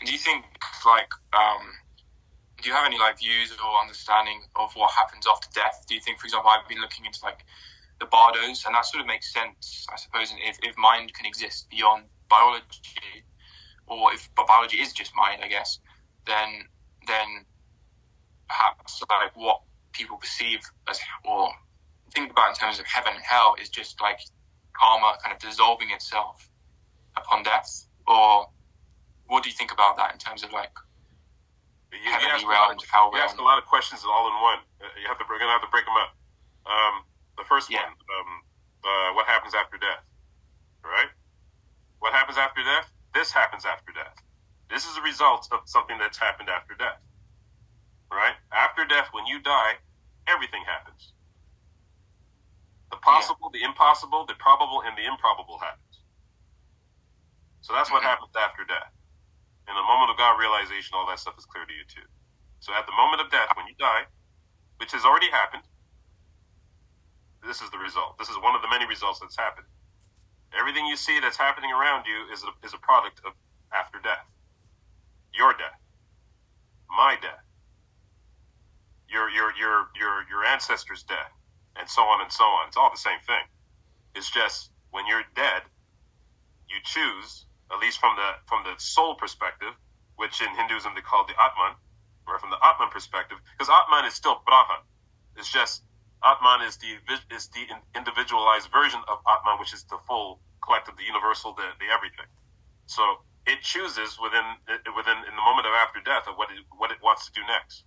Do you think like do you have any like views or understanding of what happens after death? Do you think, for example, I've been looking into like the bardos, and that sort of makes sense, I suppose, if mind can exist beyond biology, or if biology is just mind, I guess, then perhaps like what people perceive as or think about in terms of heaven and hell is just like karma kind of dissolving itself upon death, or what do you think about that in terms of like heavenly realms, hell realms? You ask a lot of questions all in one. We're gonna have to break them up. The first one, what happens after death? Right? What happens after death? This happens after death. This is a result of something that's happened after death. Right? After death, when you die, everything happens. The possible, the impossible, the probable, and the improbable happens. So that's what happens after death. In the moment of God realization, all that stuff is clear to you too. So at the moment of death, when you die, which has already happened, this is the result. This is one of the many results that's happened. Everything you see that's happening around you is a product of after death. Your death. My death. Your ancestors' death. And so on and so on. It's all the same thing. It's just when you're dead, you choose, at least from the soul perspective, which in Hinduism they call the Atman, or from the Atman perspective, because Atman is still Brahman. It's just Atman is the individualized version of Atman, which is the full collective, the universal, the everything. So it chooses within in the moment of after death of what it wants to do next,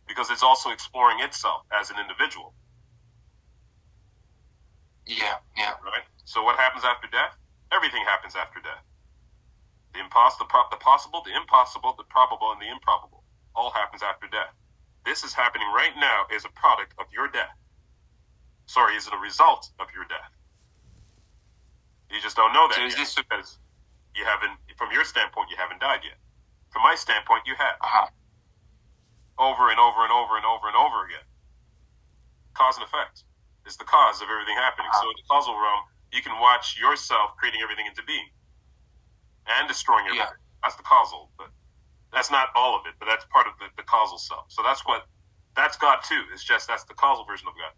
because it's also exploring itself as an individual. Yeah. Right. So what happens after death? Everything happens after death. The possible, the impossible, the probable, and the improbable all happens after death. This is happening right now as a product of your death. Sorry, is it a result of your death? You just don't know that yet, because you haven't, from your standpoint, you haven't died yet. From my standpoint, you have. Over and over and over and over and over again. Cause and effect is the cause of everything happening. So in the causal realm, you can watch yourself creating everything into being and destroying everything. Yeah. That's the causal, but that's not all of it, but that's part of the causal self. So that's God too. It's just that's the causal version of God.